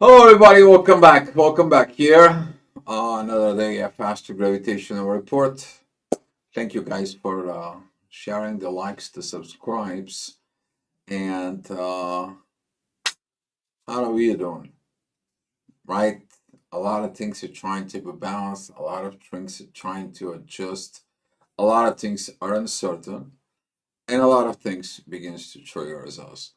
Hello, everybody. Welcome back. Welcome back here. Another day of Faster Gravitational Report. Thank you guys for sharing the likes, the subscribes, and how are you doing? Right? A lot of things are trying to be balanced. A lot of things are trying to adjust. A lot of things are uncertain, and a lot of things begins to trigger us.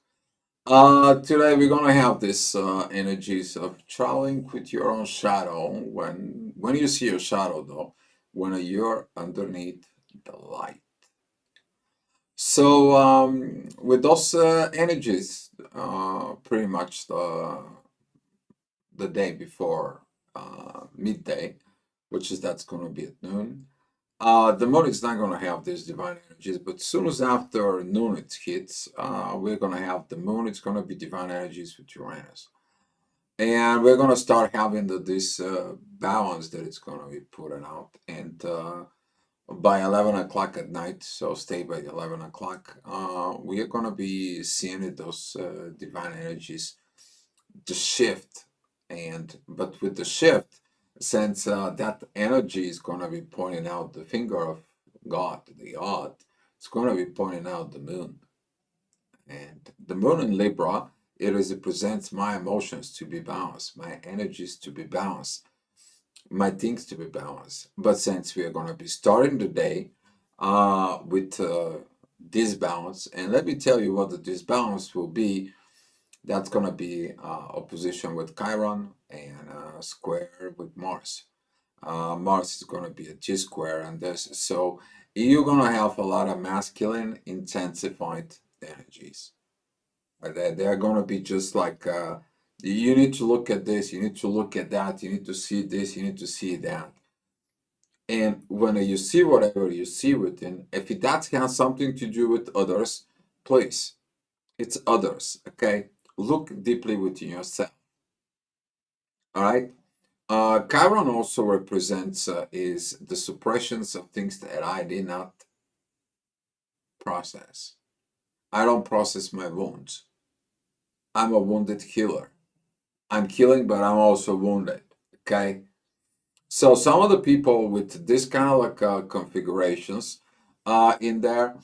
Today we're gonna have this energies of traveling with your own shadow. When you see your shadow, though, when you're underneath the light. So with those energies, pretty much the day before midday, which is that's gonna be at noon. The moon is not going to have these divine energies, but soon as after noon it hits, we're going to have the moon. It's going to be divine energies with Uranus. And we're going to start having this balance that it's going to be putting out. And by 11 o'clock at night, so stay by 11 o'clock, we are going to be seeing those divine energies, the shift. But with the shift, since that energy is going to be pointing out the finger of God, the odd, it's going to be pointing out the moon. And the moon in Libra, it represents my emotions to be balanced, my energies to be balanced, my things to be balanced. But since we are going to be starting the day with disbalance, and let me tell you what the disbalance will be. That's going to be opposition with Chiron and square with Mars. Mars is going to be a G square, and this, so you're going to have a lot of masculine intensified energies. They're going to be just like you need to look at this, you need to look at that, you need to see this, you need to see that. And when you see whatever you see within, if that has something to do with others, please, it's others, okay? Look deeply within yourself, all right? Chiron also represents is the suppressions of things that I did not process. I don't process my wounds. I'm a wounded healer. I'm healing, but I'm also wounded. Okay. So some of the people with this kind of like configurations in there,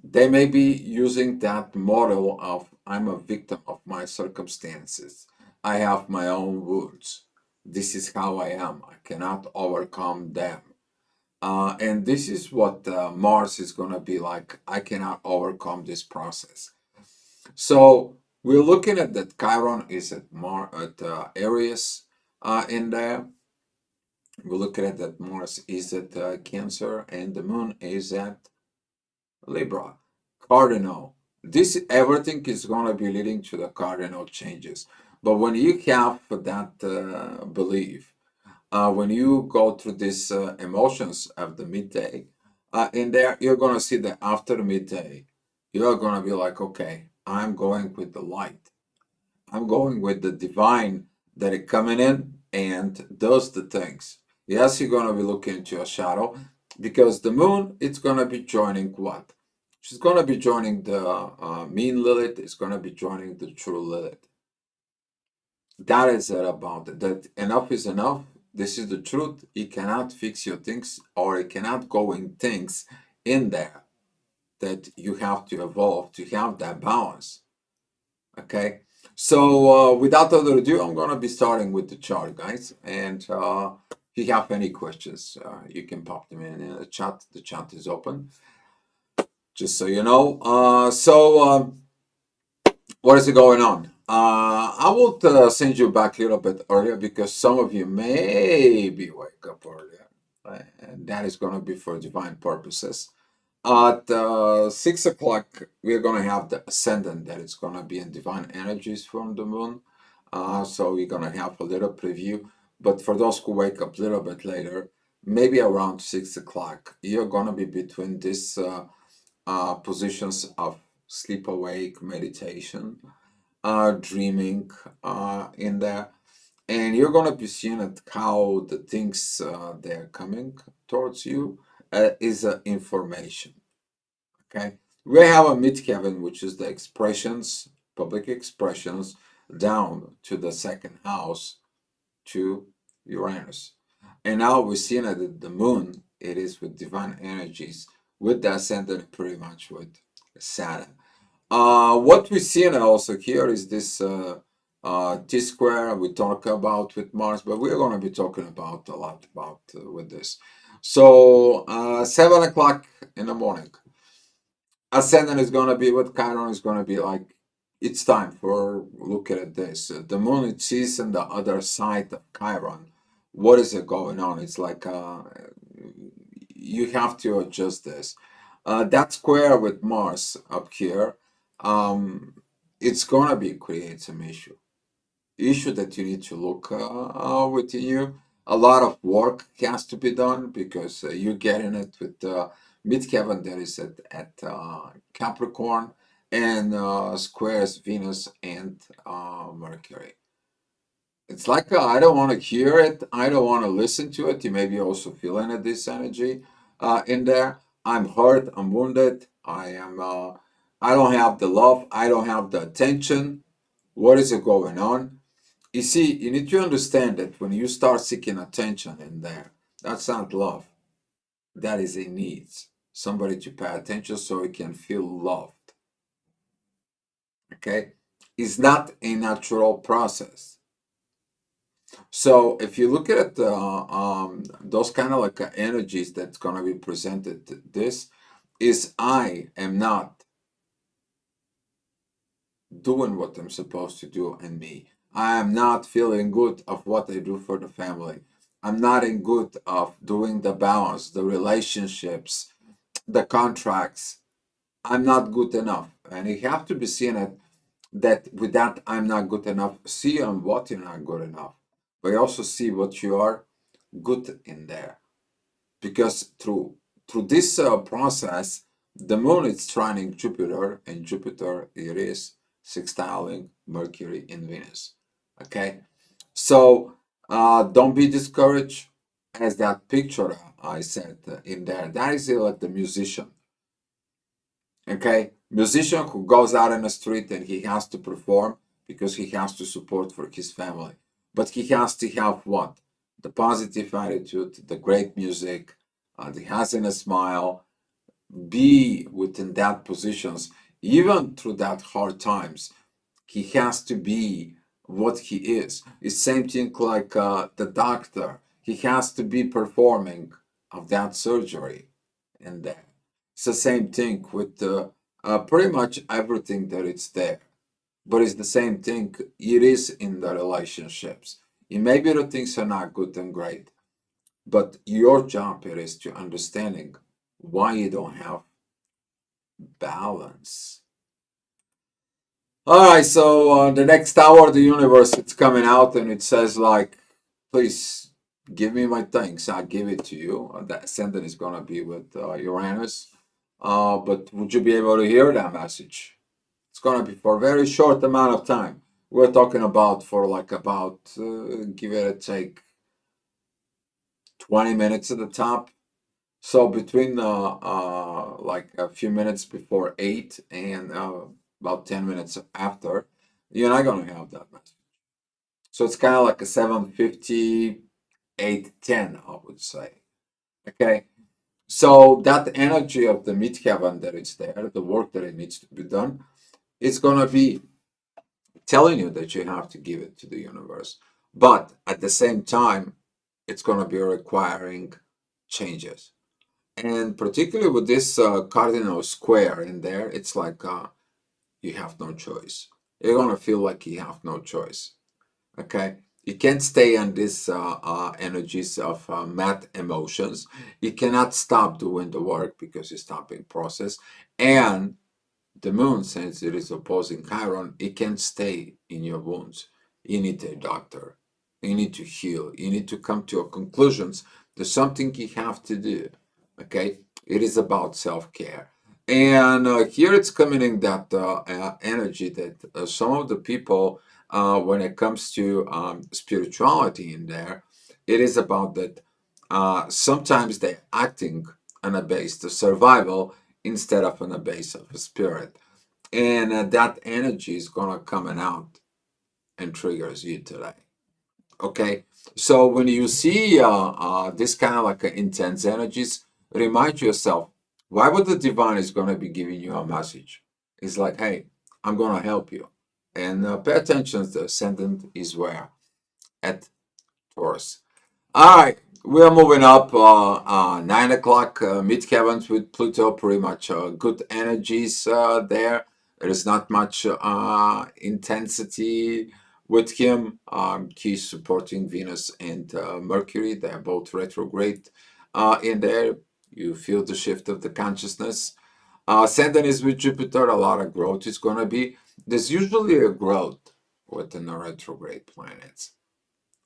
they may be using that model of I'm a victim of my circumstances. I have my own wounds. This is how I am. I cannot overcome them. And this is what Mars is going to be like. I cannot overcome this process. So we're looking at that Chiron is at Aries in there. We're looking at that Mars is at Cancer, and the Moon is at Libra, cardinal. This everything is going to be leading to the cardinal changes. But when you have that belief, when you go through these emotions of the midday, in there you're going to see that after midday, you're going to be like, okay, I'm going with the light. I'm going with the divine that is coming in and does the things. Yes, you're going to be looking into your shadow because the moon, it's going to be joining what? She's going to be joining the mean Lilith. It's going to be joining the true Lilith. That is it about it. That enough is enough. This is the truth. You cannot fix your things or you cannot go in things in there that you have to evolve to have that balance. Okay. So without further ado, I'm going to be starting with the chart, guys. And if you have any questions, you can pop them in the chat. The chat is open, just so you know. What is going on? I will send you back a little bit earlier because some of you maybe wake up earlier, and that is going to be for divine purposes. At 6 o'clock, we're going to have the ascendant that is going to be in divine energies from the moon. So we're going to have a little preview. But for those who wake up a little bit later, maybe around 6 o'clock, you're going to be between these positions of sleep awake meditation, dreaming in there. And you're going to be seeing at how the things they're coming towards you is information. Okay, we have a midheaven, which is the expressions, public expressions, down to the second house to Uranus. And now we're seeing that the moon, it is with divine energies, with the ascendant pretty much with Saturn. What we see also here is this T square we talk about with Mars, but we're going to be talking about a lot about with this. So 7 o'clock in the morning, ascendant is going to be what Chiron is going to be like. It's time for look at this. The moon it sees on the other side of Chiron. What is it going on? It's like you have to adjust this. That square with Mars up here, um, it's gonna be create some issue that you need to look within you. A lot of work has to be done because you're getting it with midheaven that is at Capricorn and squares Venus and Mercury. It's like I don't want to hear it. I don't want to listen to it. You may be also feeling it, this energy in there. I'm hurt. I'm wounded. I am. I don't have the love. I don't have the attention. What is it going on? You see, you need to understand that when you start seeking attention in there, that's not love. That is a need. Somebody to pay attention so you can feel loved. Okay? It's not a natural process. So if you look at those kind of like energies that's going to be presented, this is I am not doing what I'm supposed to do in me. I am not feeling good of what I do for the family. I'm not in good of doing the balance, the relationships, the contracts. I'm not good enough. And you have to be seeing it that with that I'm not good enough, see on what you're not good enough. But you also see what you are good in there. Because through this process, the moon is trining Jupiter, and Jupiter it is sextiling Mercury in Venus. Okay, so don't be discouraged. As that picture I said in there, that is like the musician. Okay, musician who goes out in the street and he has to perform because he has to support for his family, but he has to have what? The positive attitude, the great music, the hasn't a smile, be within that positions even through that hard times. He has to be what he is. It's same thing like the doctor. He has to be performing of that surgery and that. It's the same thing with pretty much everything that it's there. But it's the same thing it is in the relationships. It may be the things are not good and great, but your job it is to understanding why you don't have balance. All right, so the next hour of the universe, it's coming out and it says like, please give me my things. I'll give it to you. That ascendant is going to be with Uranus. But would you be able to hear that message? It's going to be for a very short amount of time. We're talking about for like about, give it a take, 20 minutes at the top. So between like a few minutes before 8 and about 10 minutes after, you're not going to have that message. So it's kind of like a 7:50, 8:10, I would say. Okay. So that energy of the midheaven that is there, the work that it needs to be done, it's going to be telling you that you have to give it to the universe. But at the same time, it's going to be requiring changes. And particularly with this cardinal square in there, it's like you have no choice. You're going to feel like you have no choice. Okay? You can't stay on this energies of mad emotions. You cannot stop doing the work because it's stopping process. And the moon, since it is opposing Chiron, it can't stay in your wounds. You need a doctor. You need to heal. You need to come to a conclusions. There's something you have to do. Okay, it is about self-care. And here it's coming in that energy that some of the people, when it comes to spirituality in there, it is about that sometimes they're acting on a base of survival instead of on a base of a spirit. And that energy is going to coming out and triggers you today. Okay, so when you see this kind of like intense energies, remind yourself, why would the divine is going to be giving you a message? It's like, hey, I'm going to help you. And pay attention, the ascendant is where? At Taurus. All right, we're moving up. 9 o'clock, mid heavens with Pluto, pretty much good energies there. There is not much intensity with him. He's supporting Venus and Mercury. They're both retrograde in there. You feel the shift of the consciousness. Saturn is with Jupiter. A lot of growth is going to be. There's usually a growth within the retrograde planets.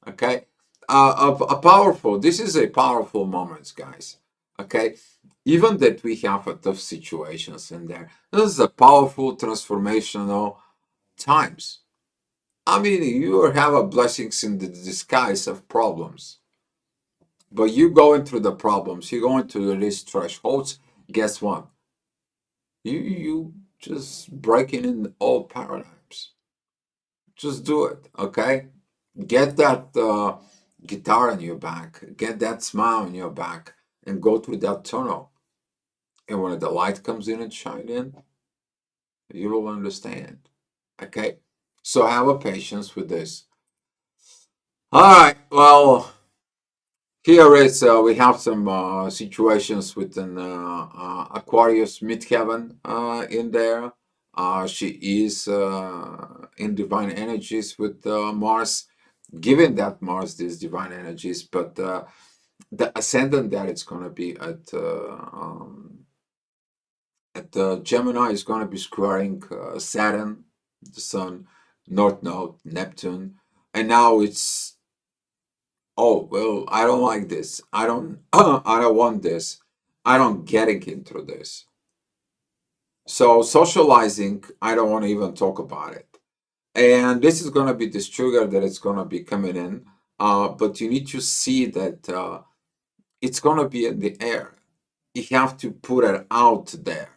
Okay, a powerful. This is a powerful moment, guys. Okay, even that we have a tough situations in there. This is a powerful transformational times. I mean, you have a blessings in the disguise of problems, but you going through the problems. You going through these thresholds. Guess what? You just breaking in all paradigms. Just do it. Okay. Get that guitar on your back, get that smile on your back, and go through that tunnel. And when the light comes in and shine in, you will understand. Okay? So have a patience with this. All right. Well, here is we have some situations with an Aquarius midheaven in there. She is in divine energies with Mars, giving that Mars these divine energies, but the ascendant that it's going to be at Gemini is going to be squaring Saturn, the Sun, North Node, Neptune, and now it's, oh well, I don't like this. I don't I don't want this. I don't getting into this. So socializing, I don't want to even talk about it. And this is going to be this trigger that it's going to be coming in. But you need to see that it's going to be in the air. You have to put it out there.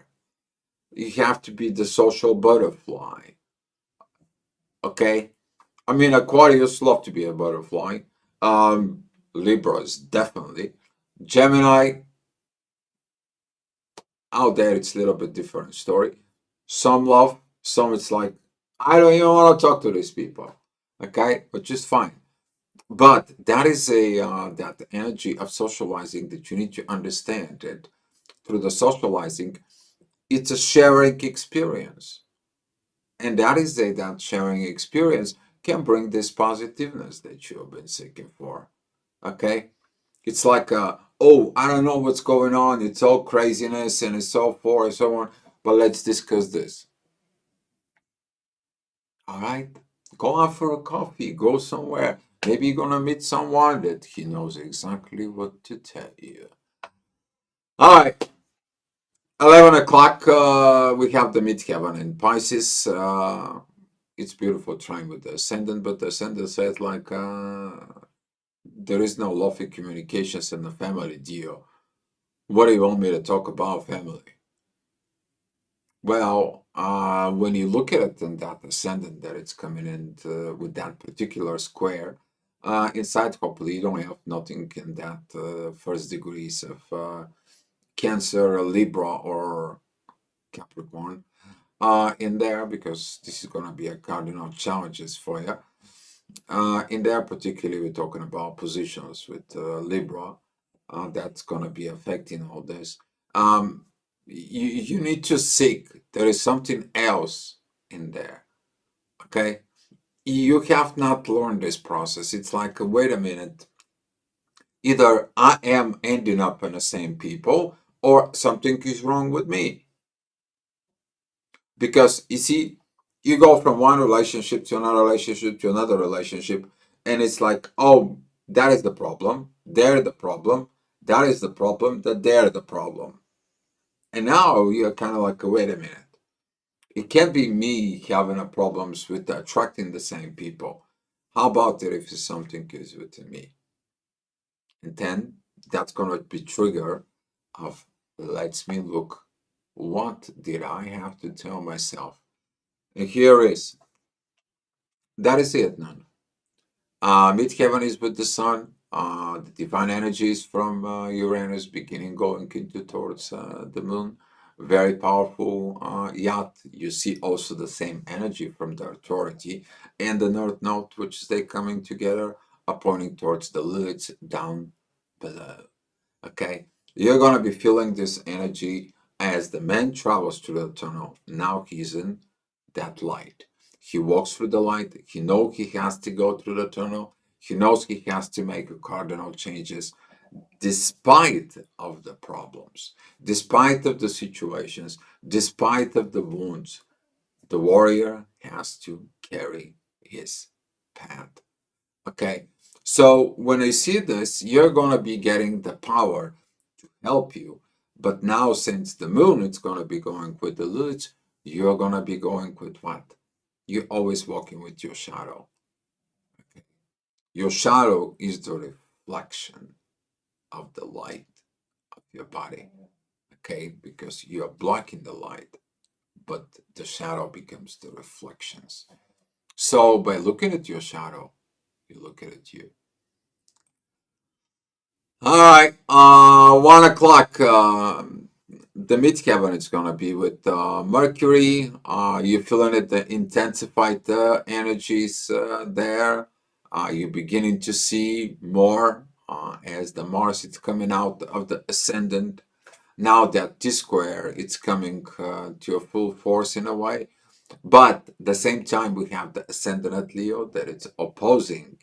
You have to be the social butterfly. Okay? I mean, Aquarius love to be a butterfly. Libras, definitely. Gemini, out there, it's a little bit different story. Some love, some it's like, I don't even want to talk to these people. Okay? Which is fine. But that is a that energy of socializing that you need to understand that through the socializing, it's a sharing experience. And that is that sharing experience can bring this positiveness that you have been seeking for. Okay? It's like, oh, I don't know what's going on. It's all craziness and it's so forth and so on. But let's discuss this. All right? Go out for a coffee. Go somewhere. Maybe you're going to meet someone that he knows exactly what to tell you. All right. 11 o'clock, we have the midheaven in Pisces. It's beautiful trying with the ascendant, but the ascendant says like there is no lawful communications in the family deal. What do you want me to talk about family? Well, when you look at it in that ascendant that it's coming in with that particular square, inside hopefully you don't have nothing in that first degrees of Cancer, Libra, or Capricorn in there, because this is going to be a cardinal challenges for you. In there, particularly, we're talking about positions with Libra. That's going to be affecting all this. You need to seek. There is something else in there. Okay, you have not learned this process. It's like, wait a minute. Either I am ending up in the same people, or something is wrong with me. Because you see, you go from one relationship to another relationship to another relationship, and it's like, oh, that is the problem, they're the problem, that is the problem, that they're the problem. And now you're kind of like, wait a minute. It can't be me having a problems with attracting the same people. How about it if something is within me? And then that's gonna be trigger of, lets me look, what did I have to tell myself? And here is That is it, none. Midheaven is with the sun. The divine energies from Uranus beginning going into towards the moon. Very powerful yacht. You see also the same energy from the authority and the North Node, which they coming together, pointing towards the Lilith down below. Okay, you're gonna be feeling this energy as the man travels through the tunnel. Now he's in that light. He walks through the light. He knows he has to go through the tunnel. He knows he has to make a cardinal changes despite of the problems, despite of the situations, despite of the wounds. The warrior has to carry his path. Okay, so when I see this, you're gonna be getting the power to help you. But now, since the moon is gonna be going with the Lilith, you're gonna be going with what? You're always walking with your shadow. Okay? Your shadow is the reflection of the light of your body. Okay, because you are blocking the light, but the shadow becomes the reflections. So by looking at your shadow, you look at you. All right, 1 o'clock. The midheaven is gonna be with Mercury. You're feeling it, the intensified energies there. You're beginning to see more as the Mars is coming out of the ascendant. Now that T square, it's coming to a full force in a way. But at the same time, we have the ascendant at Leo that it's opposing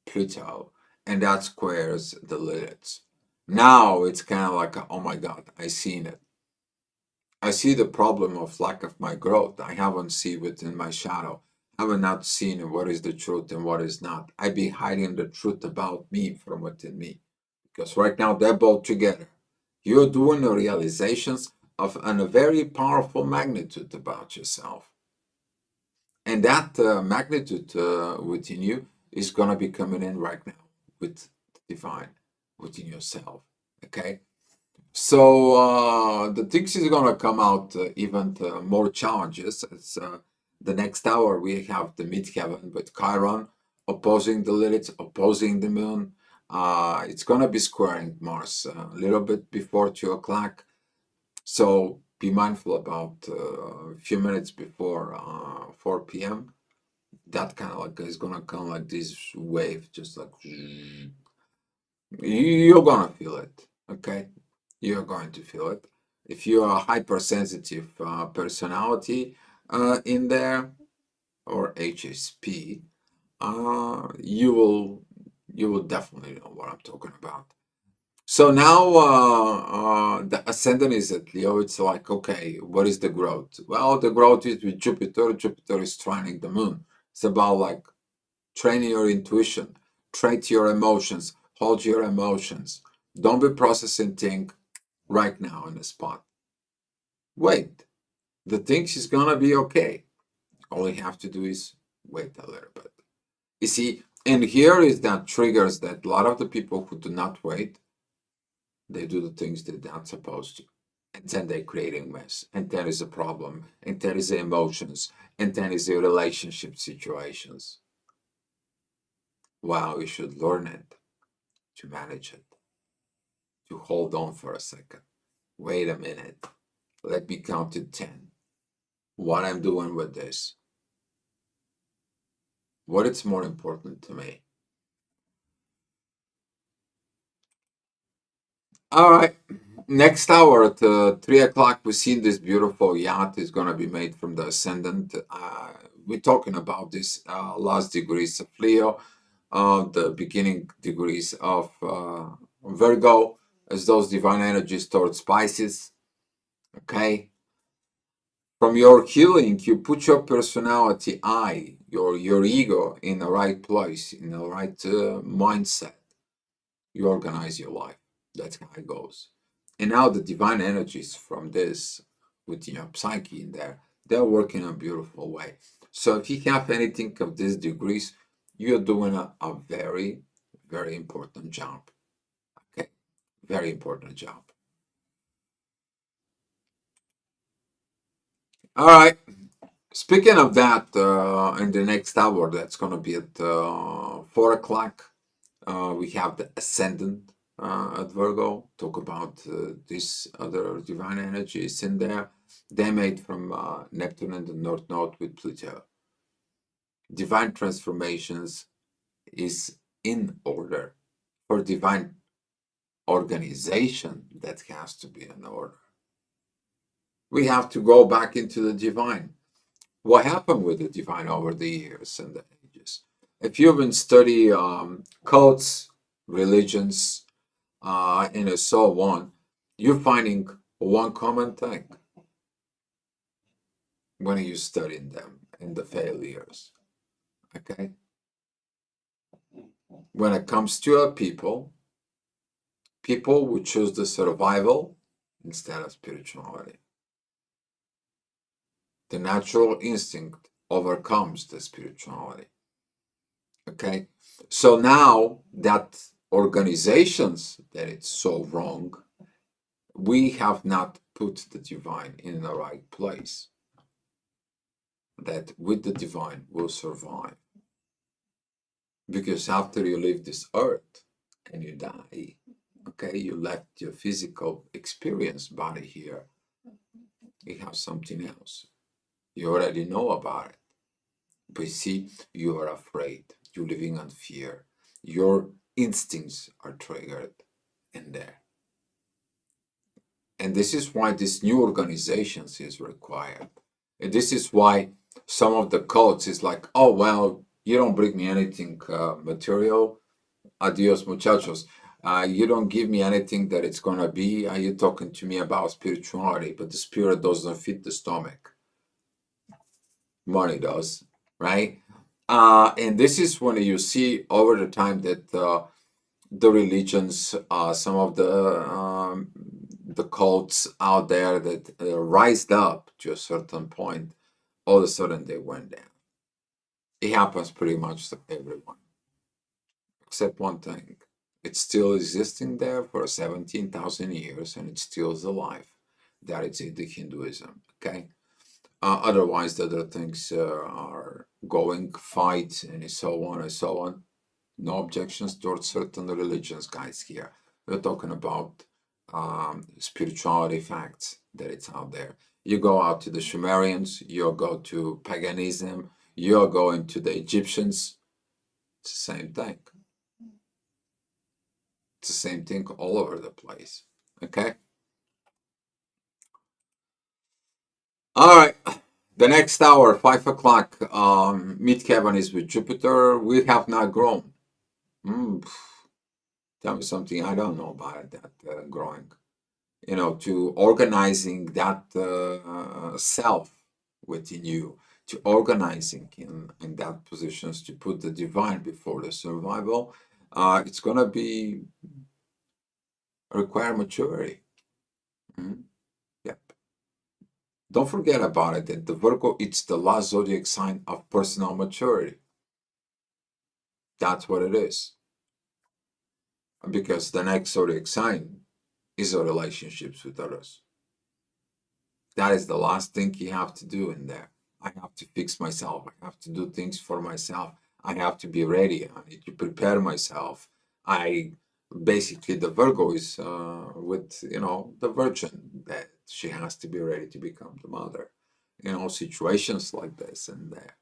Pluto, and that squares the Lilith. Now it's kind of like, oh my God, I seen it. I see the problem of lack of my growth. I haven't seen within my shadow. I have not seen what is the truth and what is not. I be hiding the truth about me from within me. Because right now they're both together. You're doing the realizations of a very powerful magnitude about yourself. And that magnitude within you is going to be coming in right now with the divine within yourself. Okay. So the things is going to come out even more challenges. It's the next hour we have the midheaven with Chiron opposing the Lilith, opposing the moon. It's going to be squaring Mars a little bit before 2 o'clock. So be mindful about a few minutes before 4 p.m. That kind of like is gonna come like this wave, just like you're gonna feel it. Okay, you're going to feel it. If you are a hypersensitive personality in there or HSP, you will definitely know what I'm talking about. So now the ascendant is at Leo. It's like, okay, what is the growth? Well, the growth is with Jupiter. Jupiter is trining the moon. It's about like training your intuition, train your emotions, hold your emotions. Don't be processing things right now on the spot. Wait, the things is gonna be okay. All you have to do is wait a little bit. You see, and here is that triggers that a lot of the people who do not wait, they do the things they're not supposed to. And then they're creating mess. And there is a problem. And there is the emotions. And then is the relationship situations. Wow, you should learn it to manage it, to hold on for a second. Wait a minute. Let me count to 10. What I'm doing with this. What is more important to me. All right. Next hour at 3 o'clock, we see this beautiful yacht is going to be made from the ascendant. We're talking about this last degrees of Leo, the beginning degrees of Virgo, as those divine energies towards Pisces. Okay. From your healing, you put your personality, your ego in the right place, in the right mindset. You organize your life. That's how it goes. And now the divine energies from this, with your psyche in there, they're working in a beautiful way. So if you have anything of these degrees, you're doing a very, very important job. Okay, very important job. All right. Speaking of that, in the next hour, that's going to be at 4 o'clock. We have the ascendant at Virgo. Talk about this other divine energies in there. They made from Neptune and the North Node with Pluto. Divine transformations is in order. For divine organization, that has to be in order. We have to go back into the divine. What happened with the divine over the years and the ages? If you've been studying cults, religions, and so on, you're finding one common thing when you study them and the failures. Okay? When it comes to a people would choose the survival instead of spirituality. The natural instinct overcomes the spirituality. Okay? So now that organizations that it's so wrong, we have not put the divine in the right place. That with the divine will survive. Because after you leave this earth and you die, okay, you left your physical experience body here. You have something else. You already know about it. But see, you are afraid. You're living on fear. Your instincts are triggered in there. And this is why this new organizations is required. And this is why some of the cults is like, oh, well, you don't bring me anything material. Adios, muchachos. You don't give me anything that it's going to be. You're talking to me about spirituality, but the spirit doesn't fit the stomach. Money does, right? And this is when you see over the time that the religions, some of the cults out there that rised up to a certain point, all of a sudden they went down. It happens pretty much to everyone, except one thing. It's still existing there for 17,000 years and it still is alive. That is the Hinduism, okay? Otherwise, the other things are going fight and so on and so on. No objections towards certain religions, guys. Here we're talking about spirituality facts that it's out there. You go out to the Sumerians, you go to paganism, you're going to the Egyptians. It's the same thing. It's the same thing all over the place. Okay. All right. The next hour, 5 o'clock, midheaven is with Jupiter. We have not grown. Tell me something I don't know about that growing. You know, to organizing that self within you, to organizing in that positions, to put the divine before the survival, it's going to be require maturity. Yep. Don't forget about it that the Virgo, it's the last zodiac sign of personal maturity. That's what it is. Because the next zodiac sign is our relationships with others. That is the last thing you have to do in there. I have to fix myself. I have to do things for myself. I have to be ready. I need to prepare myself. I basically, the Virgo is with, the virgin that she has to be ready to become the mother. Situations like this and there.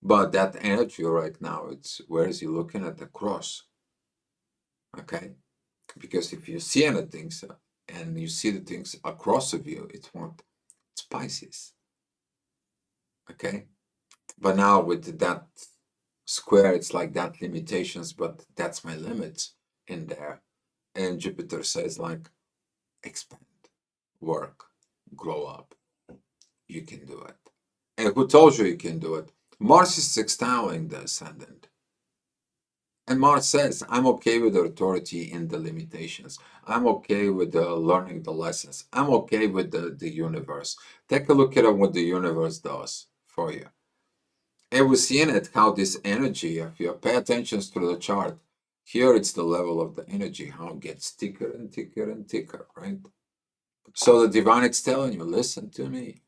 But that energy right now, it's where is he looking at the cross? Okay? Because if you see anything and you see the things across of you, it's what? It's Pisces. Okay? But now with that square, it's like that limitations, but that's my limits in there. And Jupiter says like, expand, work, grow up. You can do it. And who told you can do it? Mars is sextiling the ascendant. And Mars says, I'm okay with the authority and the limitations. I'm okay with learning the lessons. I'm okay with the universe. Take a look at what the universe does for you. And we're seeing it how this energy, if you pay attention to the chart, here it's the level of the energy, how it gets thicker and thicker and thicker, right? So the divine is telling you, listen to me.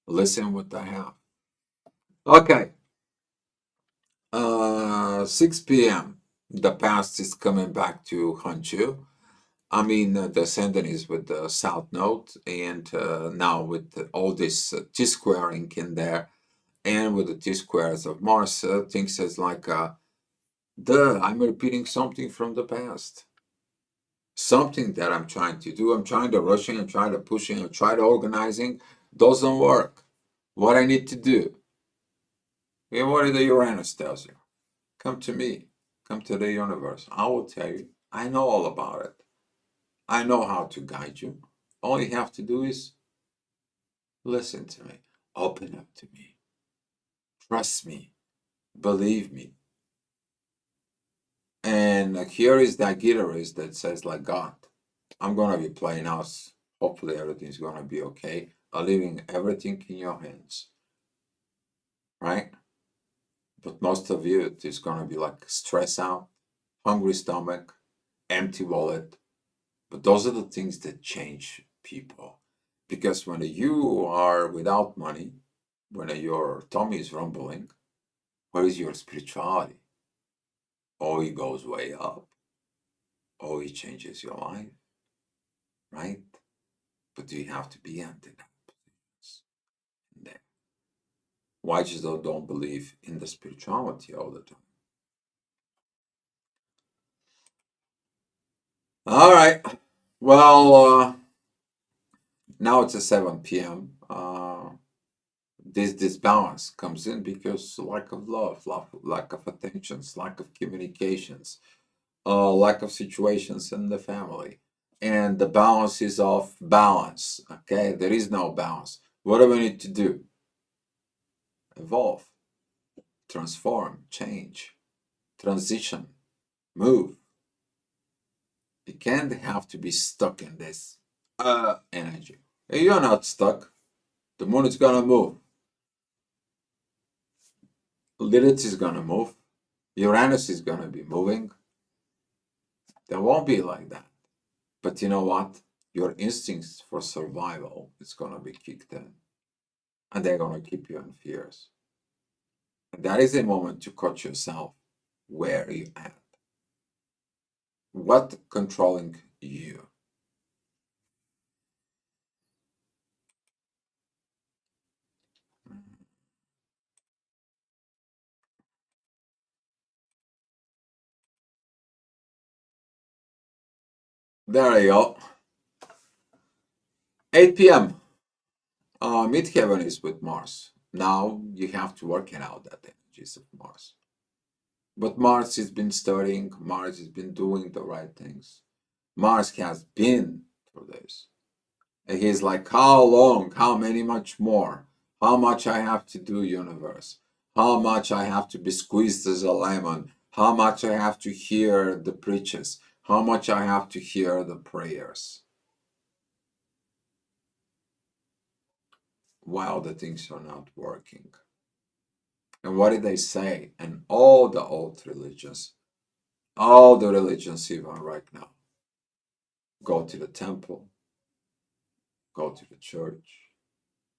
Listen what I have. Okay. 6 p.m. The past is coming back to haunt you. I mean, the ascendant is with the south node, and now with all this T squaring in there, and with the T squares of Mars, things is like, duh, I'm repeating something from the past. Something that I'm trying to do. I'm trying to rushing, I'm trying to pushing, I'm trying to organizing. Doesn't work. What I need to do. And what the Uranus tells you. Come to me. Come to the universe. I will tell you. I know all about it. I know how to guide you. All you have to do is listen to me. Open up to me. Trust me. Believe me. And here is that guitarist that says, like, God, I'm gonna be playing us. Hopefully everything's gonna be okay. I'm leaving everything in your hands. Right? But most of you, it's gonna be like stress out, hungry stomach, empty wallet. But those are the things that change people. Because when you are without money, when your tummy is rumbling, where is your spirituality? Oh, it goes way up. Oh, it changes your life, right? But do you have to be empty there? Why just don't believe in the spirituality all the time? All right. Well, now it's a 7 p.m. This disbalance comes in because lack of love, lack of attentions, lack of communications, lack of situations in the family. And the balance is off balance. Okay, there is no balance. What do we need to do? Evolve, transform, change, transition, move. You can't have to be stuck in this energy. You're not stuck. The moon is gonna move. Lilith is gonna move. Uranus is gonna be moving. There won't be like that. But you know what? Your instincts for survival is gonna be kicked in. And they're gonna keep you in fears. And that is a moment to catch yourself where you at. What controlling you? There you go. 8 p.m. Midheaven is with Mars. Now you have to work it out that energies of Mars. But Mars has been studying, Mars has been doing the right things. Mars has been through this. And he's like, how long? How many much more? How much I have to do, universe? How much I have to be squeezed as a lemon? How much I have to hear the preaches? How much I have to hear the prayers? While the things are not working. And what did they say? And all the old religions, all the religions even right now, go to the temple, go to the church,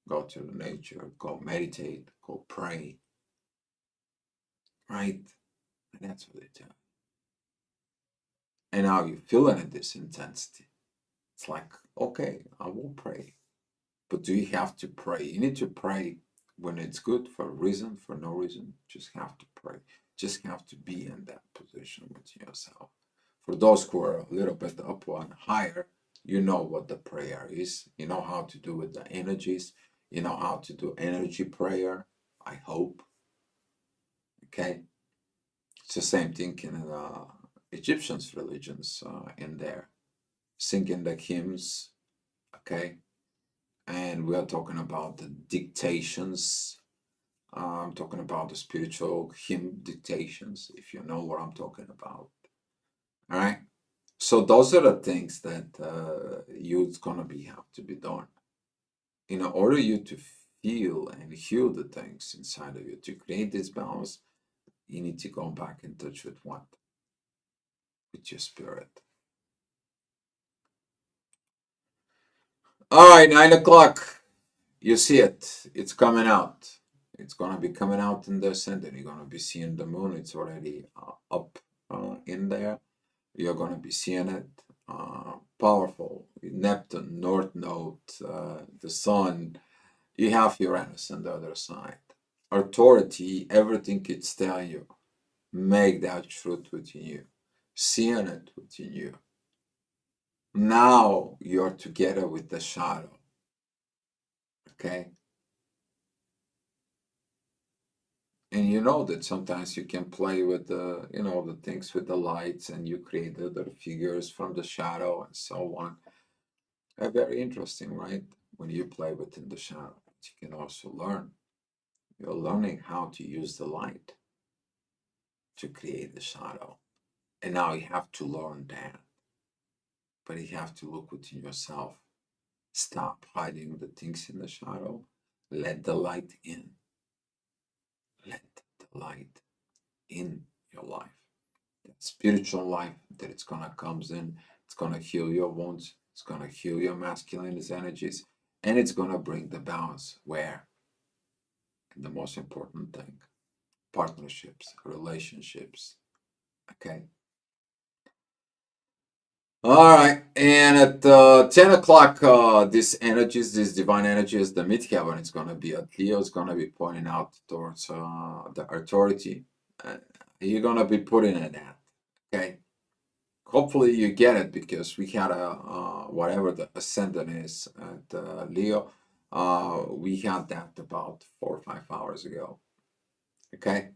go to the nature, go meditate, go pray, right? And that's what they do. And now you're feeling this intensity. It's like, okay, I will pray. But do you have to pray? You need to pray when it's good for a reason, for no reason. Just have to pray. Just have to be in that position with yourself. For those who are a little bit up one higher, you know what the prayer is. You know how to do with the energies. You know how to do energy prayer. I hope. Okay. It's the same thing in Egyptians' religions in there. Singing the hymns. Okay. And we are talking about the dictations. I'm talking about the spiritual hymn dictations, if you know what I'm talking about. All right. So those are the things that you's gonna be have to be done in order you to feel and heal the things inside of you to create this balance. You need to go back in touch with what, with your spirit. All right, 9 o'clock. You see it. It's coming out. It's gonna be coming out in the center. You're gonna be seeing the moon. It's already up in there. You're gonna be seeing it. Powerful. Neptune, North Node, the Sun. You have Uranus on the other side. Authority, everything it's telling you. Make that truth within you. Seeing it within you. Now you're together with the shadow. Okay? And you know that sometimes you can play with the things with the lights, and you create other figures from the shadow and so on. Very interesting, right? When you play within the shadow, but you can also learn. You're learning how to use the light to create the shadow. And now you have to learn that. But you have to look within yourself. Stop hiding the things in the shadow. Let the light in. Let the light in your life. That spiritual life that it's gonna comes in, it's gonna heal your wounds, it's gonna heal your masculine energies, and it's gonna bring the balance where, and the most important thing, partnerships, relationships. Okay. All right, and at 10 o'clock, this energies, this divine energies, the midheaven is going to be at Leo, is going to be pointing out towards the authority. You're going to be putting in that, okay? Hopefully you get it, because we had a, whatever the ascendant is at Leo, we had that about 4 or 5 hours ago, okay?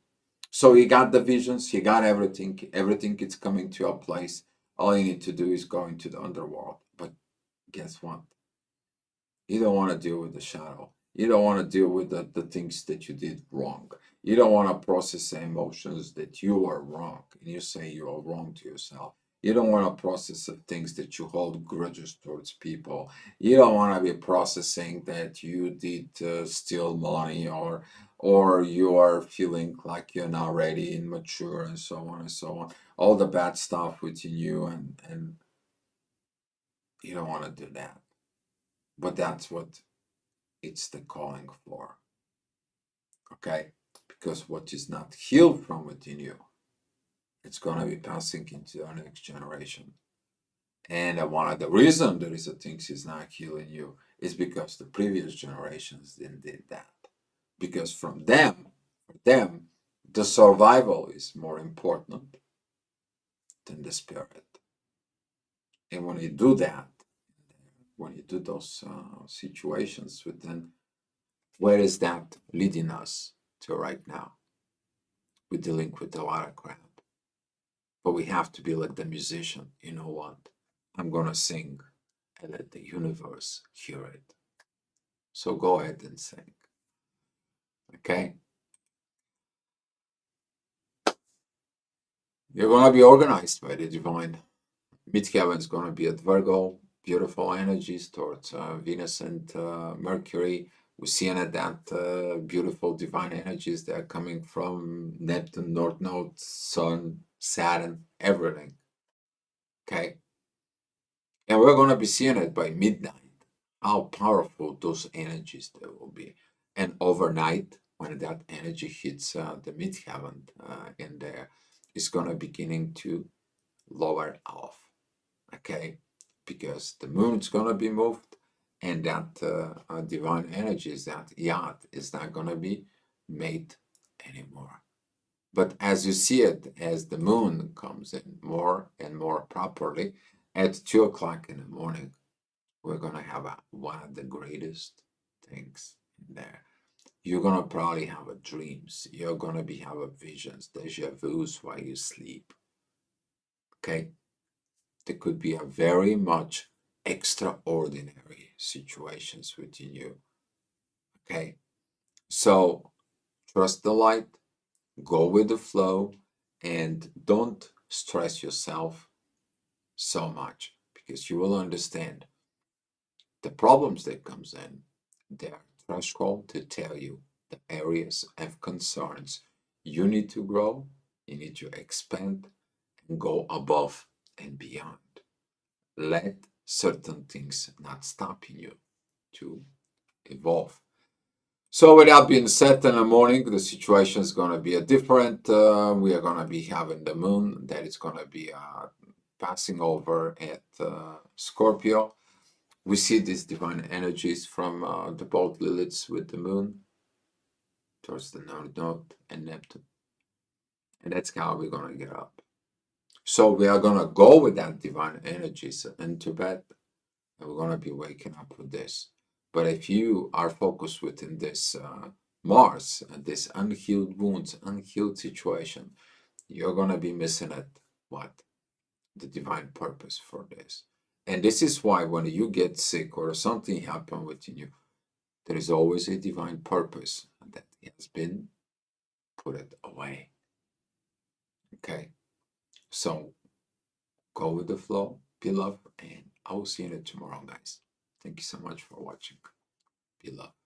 So you got the visions, you got everything is coming to a place. All you need to do is go into the underworld. But guess what? You don't want to deal with the shadow. You don't want to deal with the things that you did wrong. You don't want to process the emotions that you are wrong. And you say you are wrong to yourself. You don't want to process the things that you hold grudges towards people. You don't want to be processing that you did steal money, or you are feeling like you're not ready and mature, and so on and so on. All the bad stuff within you, and you don't want to do that. But that's what it's the calling for. Okay? Because what is not healed from within you, it's going to be passing into the next generation. And one of the reasons there is a things is not healing you is because the previous generations didn't did that. Because from them, for them, the survival is more important than the spirit. And when you do that, when you do those situations within, where is that leading us to right now? We're dealing with a lot of crap. But we have to be like the musician. You know what? I'm gonna sing and let the universe hear it. So go ahead and sing. Okay? You're gonna be organized by the divine. Midheaven is gonna be at Virgo. Beautiful energies towards Venus and Mercury. We're seeing that beautiful divine energies that are coming from Neptune, North Node, Sun, Saturn, everything. Okay? And we're going to be seeing it by midnight, how powerful those energies there will be. And overnight, when that energy hits the midheaven in there, it's going to beginning to lower off, okay? Because the moon's going to be moved, and that divine energies, that yacht, is not going to be made anymore. But as you see it, as the moon comes in more and more properly, at 2 o'clock in the morning, we're going to have one of the greatest things in there. You're going to probably have dreams. You're going to be having visions, deja vus while you sleep. Okay? There could be a very much extraordinary situations within you. Okay? So trust the light, go with the flow, and don't stress yourself so much, because you will understand the problems that comes in, their threshold to tell you the areas of concerns you need to grow, you need to expand and go above and beyond. Let certain things not stopping you to evolve. So with that being said, in the morning, the situation is going to be a different. We are going to be having the moon that is going to be passing over at Scorpio. We see these divine energies from the both Liliths with the moon towards the North Node and Neptune. And that's how we're going to get up. So we are going to go with that divine energies into bed. And we're going to be waking up with this. But if you are focused within this Mars, this unhealed wounds, unhealed situation, you're going to be missing it. What? The divine purpose for this. And this is why when you get sick or something happen within you, there is always a divine purpose that has been put it away. Okay? So go with the flow, be love, and I will see you tomorrow, guys. Thank you so much for watching. Be love.